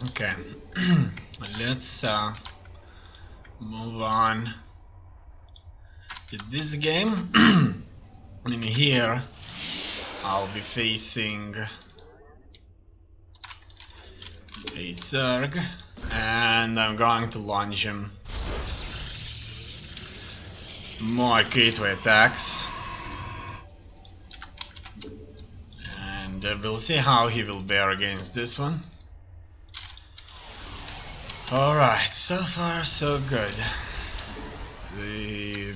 Okay, let's move on to this game. In here, I'll be facing a Zerg, and I'm going to launch him more gateway attacks, and we'll see how he will bear against this one. Alright, so far so good.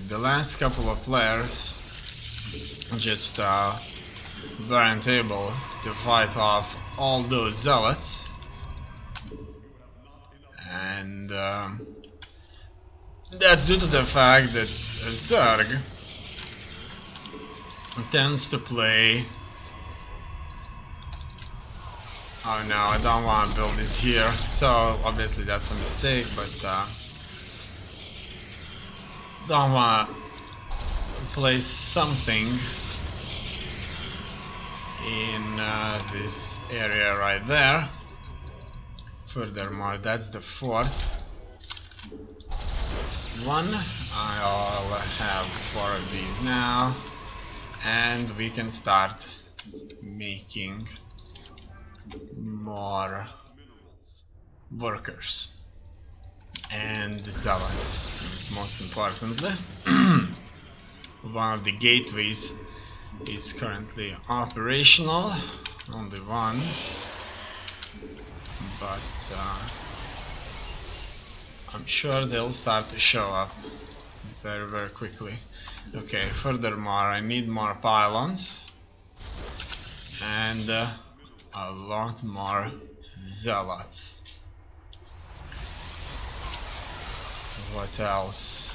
The last couple of players just weren't able to fight off all those zealots, and that's due to the fact that Zerg tends to play... Oh no, I don't want to build this here, so obviously that's a mistake, but don't want to place something in this area right there. Furthermore, that's the fourth one. I'll have 4 of these now, and we can start making more workers and zealots. Most importantly, one of the gateways is currently operational, only one, but I'm sure they'll start to show up very quickly. Okay, furthermore, I need more pylons and a lot more zealots. What else?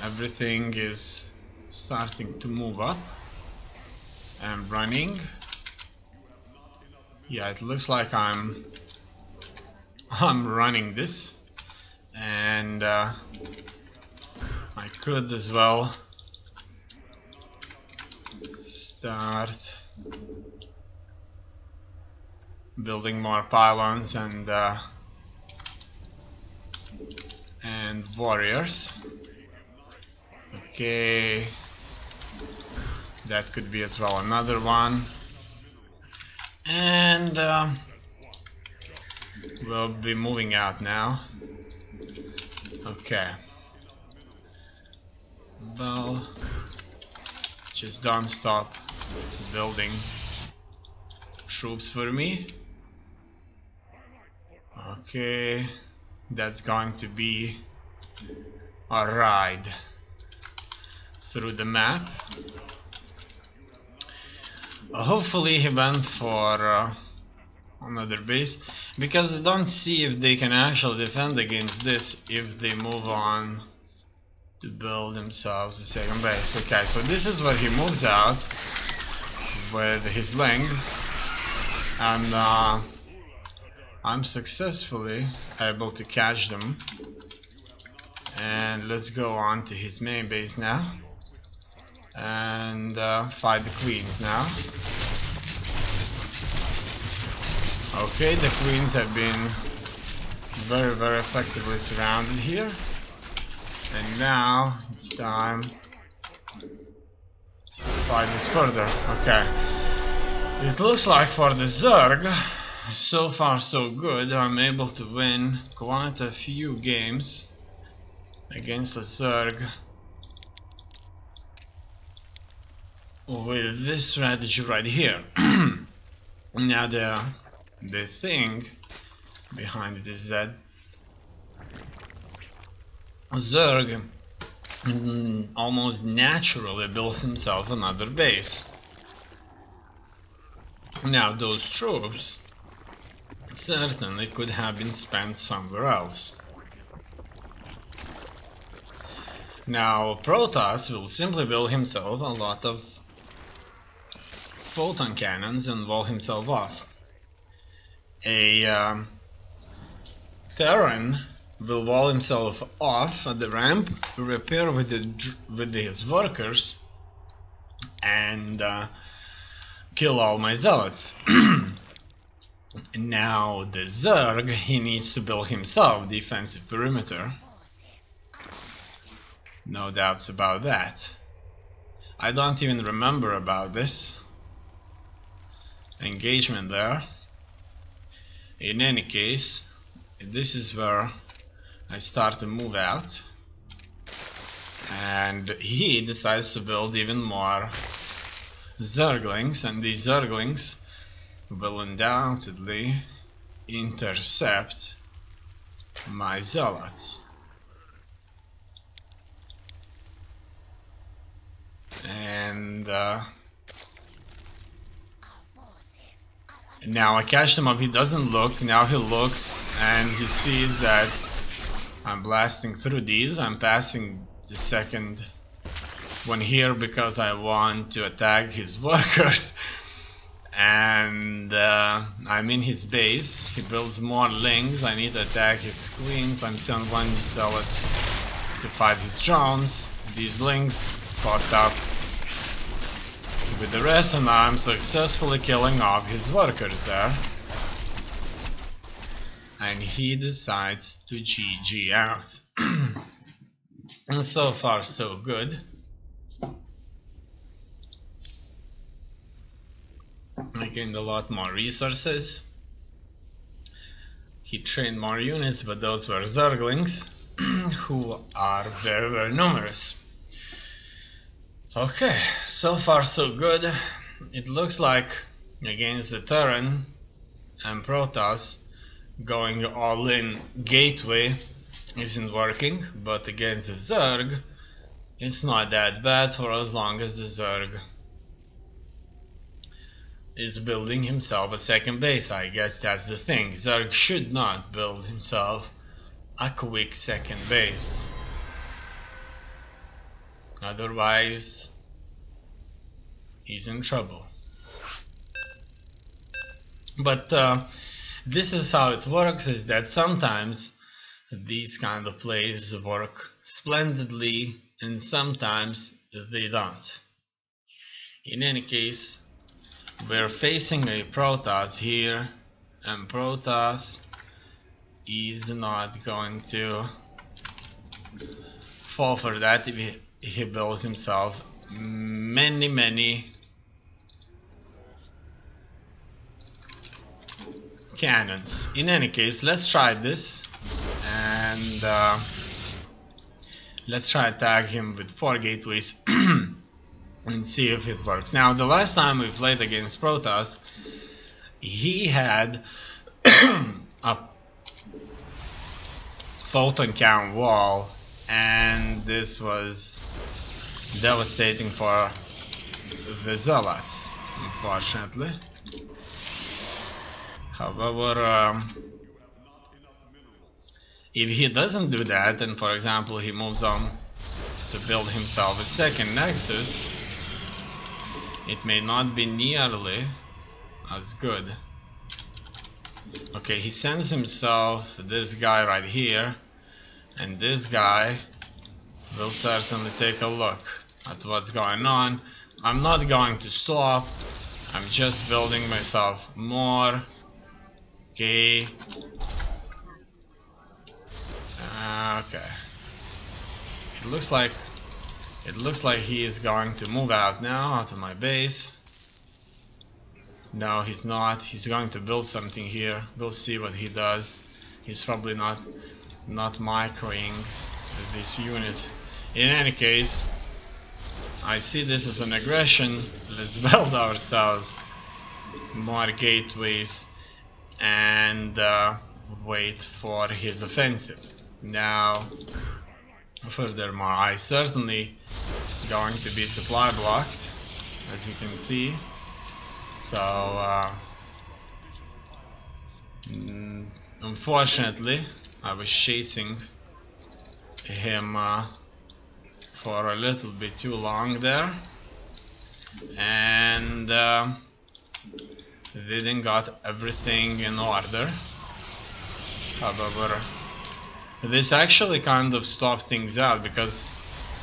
Everything is starting to move up and running. Yeah, it looks like I'm running this, and I could as well start building more pylons and warriors. Okay, that could be as well another one, and we'll be moving out now. Okay, well, just don't stop building troops for me. Okay, that's going to be a ride through the map. Hopefully he went for another base, because I don't see if they can actually defend against this if they move on to build themselves a second base. Okay, so this is where he moves out with his lings, and I'm successfully able to catch them. And let's go on to his main base now and fight the queens now. Okay, the queens have been very effectively surrounded here, and now it's time to fight this further. Okay, it looks like for the Zerg, so far so good. I'm able to win quite a few games against the Zerg with this strategy right here. Now the thing behind it is that Zerg almost naturally builds himself another base. Now those troops certainly could have been spent somewhere else. Now Protoss will simply build himself a lot of photon cannons and wall himself off. A Terran will wall himself off at the ramp, repair with his workers, and kill all my zealots. Now the Zerg, he needs to build himself defensive perimeter. No doubts about that. I don't even remember about this engagement there. In any case, this is where I start to move out, and he decides to build even more Zerglings, and these Zerglings will undoubtedly intercept my Zealots. And now I catch him up. He doesn't look. Now he looks and he sees that I'm blasting through these. I'm passing the second one here because I want to attack his workers. And I'm in his base. He builds more lings. I need to attack his queens. I'm sending one zealot to fight his drones. These lings fucked up with the rest, and I'm successfully killing off his workers there. And he decides to GG out. And so far so good. I gained a lot more resources. He trained more units, but those were Zerglings, who are very, very numerous. Okay, so far so good. It looks like against the Terran and Protoss, going all in gateway isn't working, but against the Zerg it's not that bad for as long as the Zerg is building himself a second base. I guess that's the thing. Zerg should not build himself a quick second base. Otherwise, he's in trouble. But this is how it works, is that sometimes these kind of plays work splendidly and sometimes they don't. In any case, we're facing a Protoss here, and Protoss is not going to fall for that if he builds himself many cannons. In any case, let's try this, and let's try to tag him with 4 gateways and see if it works. Now, the last time we played against Protoss, he had a photon count wall, and this was devastating for the Zealots, unfortunately. However, if he doesn't do that, and for example he moves on to build himself a second Nexus, it may not be nearly as good. Okay, he sends himself this guy right here, and this guy will certainly take a look at what's going on. I'm not going to stop, I'm just building myself more. Okay. Okay. It looks like he is going to move out now, out of my base. No, he's not. He's going to build something here. We'll see what he does. He's probably not microing this unit. In any case, I see this as an aggression. Let's build ourselves more gateways and wait for his offensive. Now, furthermore, I certainly going to be supply blocked, as you can see. So, unfortunately, I was chasing him for a little bit too long there, and didn't got everything in order. However, this actually kind of stopped things out, because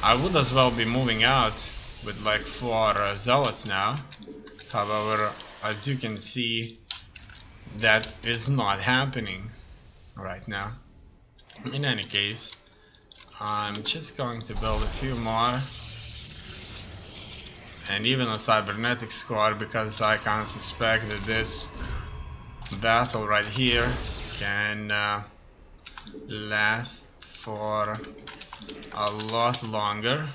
I would as well be moving out with like 4 zealots now. However, as you can see, that is not happening right now. In any case, I'm just going to build a few more, and even a cybernetic squad, because I can suspect that this battle right here can last for a lot longer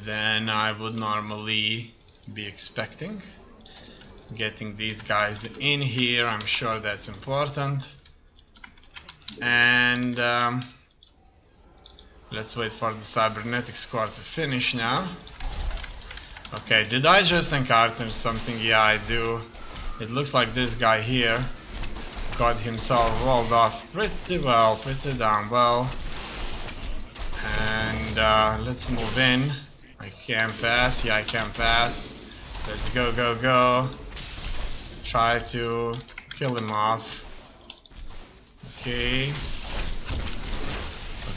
than I would normally be expecting. Getting these guys in here, I'm sure that's important. And let's wait for the cybernetic squad to finish now. Okay, did I just encounter something? Yeah, I do. It looks like this guy here got himself walled off pretty well, pretty damn well. And let's move in. I can't pass. Yeah, I can pass. Let's go, go, go. Try to kill him off. Okay.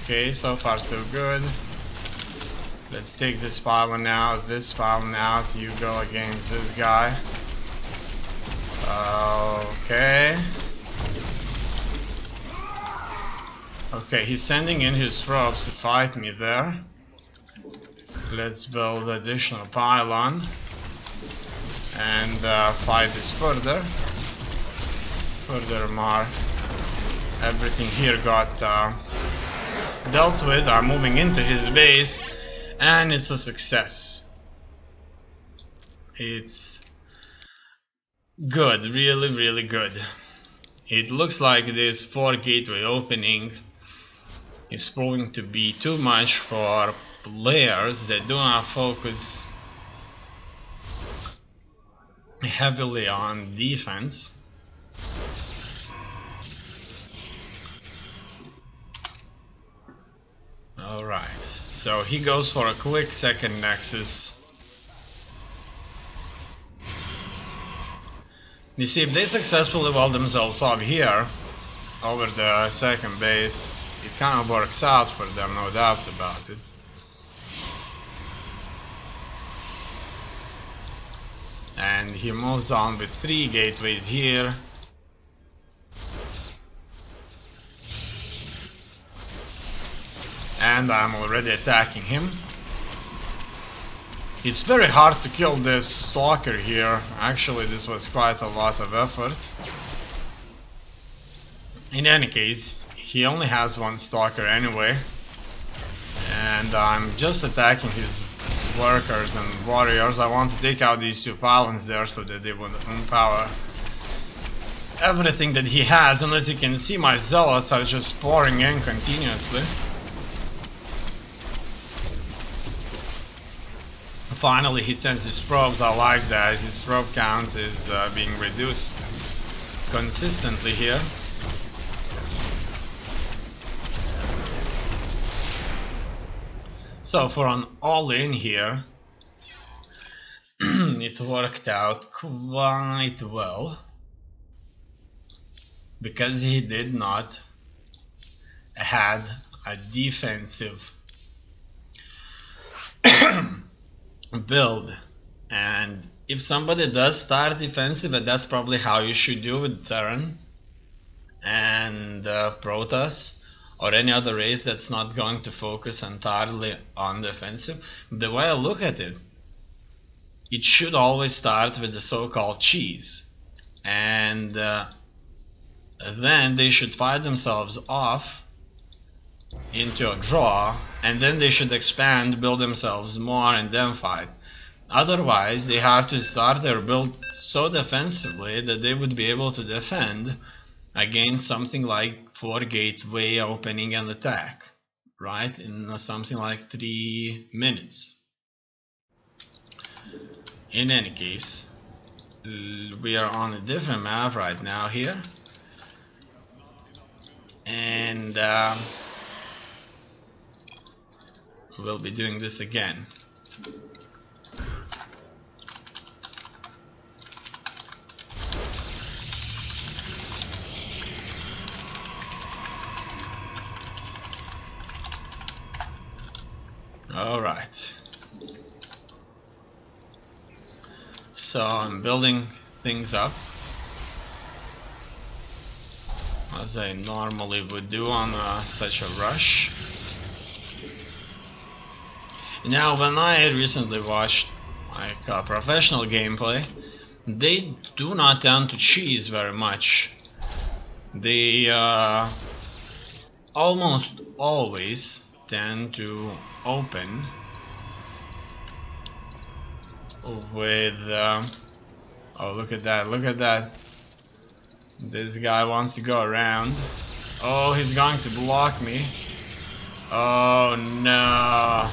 Okay, so far so good. Let's take this pylon out, this pylon out. You go against this guy. Okay. Okay, he's sending in his probes to fight me there. Let's build additional pylon and fight this further. Furthermore, everything here got dealt with. I'm moving into his base, and it's a success. It's good, really, really good. It looks like this 4 gateway opening is proving to be too much for players that do not focus heavily on defense. Alright, so he goes for a quick second nexus. You see, if they successfully weld themselves up here over the second base, it kind of works out for them, no doubts about it. And he moves on with 3 gateways here. And I'm already attacking him. It's very hard to kill this stalker here. Actually, this was quite a lot of effort. In any case, he only has 1 stalker anyway. And I'm just attacking his workers and warriors. I want to take out these 2 pylons there so that they would empower everything that he has. And as you can see, my zealots are just pouring in continuously. Finally, he sends his probes. I like that. His probe count is being reduced consistently here. So for an all-in here, it worked out quite well, because he did not had a defensive build. And if somebody does start defensive, and that's probably how you should do with Terran and Protoss or any other race that's not going to focus entirely on defensive, the way I look at it, it should always start with the so-called cheese, and then they should fight themselves off into a draw, and then they should expand, build themselves more, and then fight. Otherwise, they have to start their build so defensively that they would be able to defend against something like 4 gateway opening and attack, right, in something like 3 minutes. In any case, we are on a different map right now here, and we'll be doing this again. Alright, so I'm building things up. as I normally would do on such a rush. Now, when I recently watched like professional gameplay, they do not tend to cheese very much. They almost always tend to open with oh, look at that, look at that. This guy wants to go around. Oh, he's going to block me. Oh no.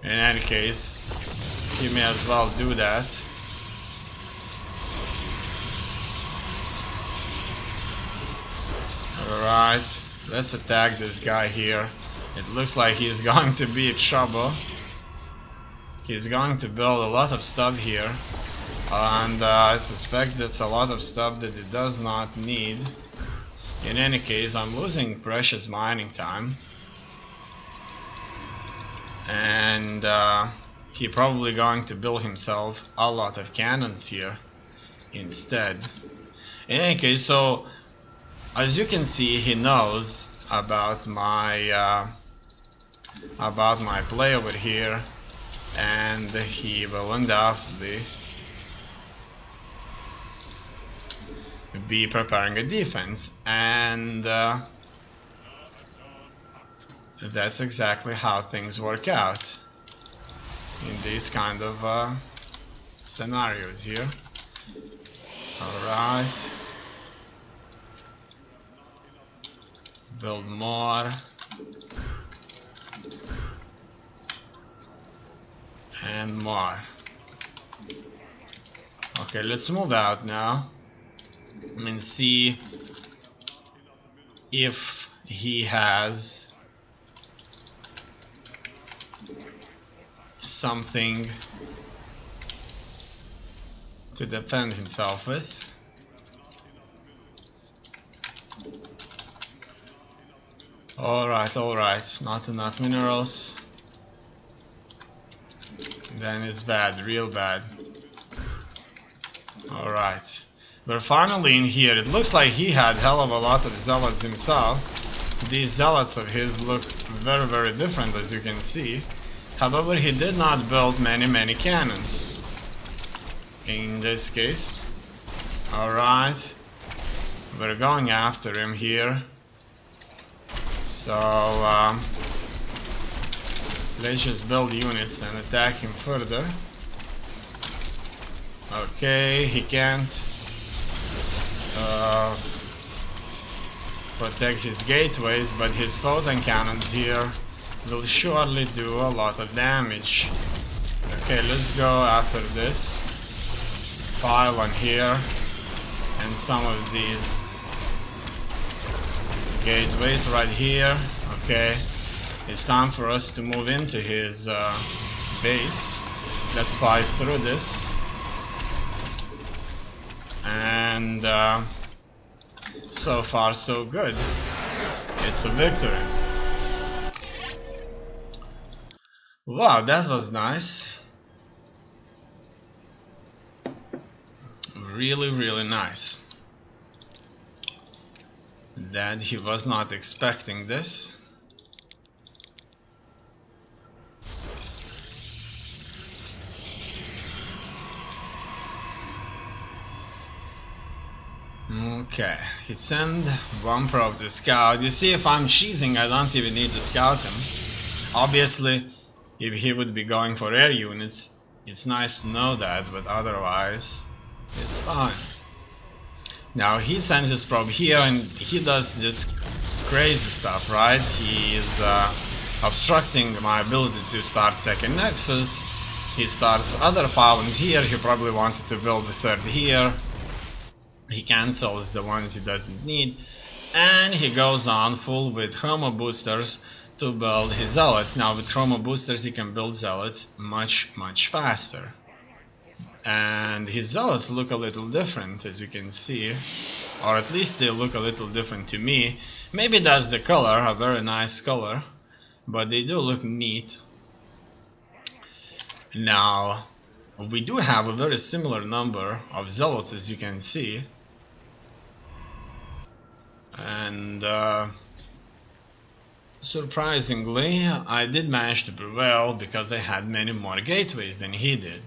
In any case, he may as well do that. Alright, let's attack this guy here. It looks like he's going to be in trouble. He's going to build a lot of stuff here. And I suspect that's a lot of stuff that it does not need. In any case, I'm losing precious mining time. And he's probably going to build himself a lot of cannons here instead. In any case, so as you can see, he knows about my play over here, and he will undoubtedly be preparing a defense, and that's exactly how things work out in these kind of scenarios here. Alright. Build more. And more. Okay, let's move out now and see if he has something to defend himself with. Alright, not enough minerals. Then it's bad, real bad. Alright. We're finally in here. It looks like he had hell of a lot of zealots himself. These zealots of his look very, very different, as you can see. However, he did not build many cannons in this case. Alright. We're going after him here. So, let's just build units and attack him further. Okay, he can't protect his gateways, but his photon cannons here will surely do a lot of damage. Okay, let's go after this pylon here and some of these gateways right here. Okay, it's time for us to move into his base. Let's fight through this. And so far so good. It's a victory. Wow, that was nice. Really nice. That he was not expecting this. Okay, he sent one probe to scout. You see, if I'm cheesing, I don't even need to scout him. Obviously, if he would be going for air units, it's nice to know that, but otherwise, it's fine. Now, he sends his probe here, and he does this crazy stuff, right? He is obstructing my ability to start second nexus. He starts other pylons here. He probably wanted to build the third here. He cancels the ones he doesn't need, and he goes on full with Chromo boosters to build his zealots. Now with Chromo boosters he can build zealots much faster. And his zealots look a little different, as you can see, or at least they look a little different to me. Maybe that's the color, a very nice color, but they do look neat. Now we do have a very similar number of zealots, as you can see. and surprisingly I did manage to prevail because I had many more gateways than he did.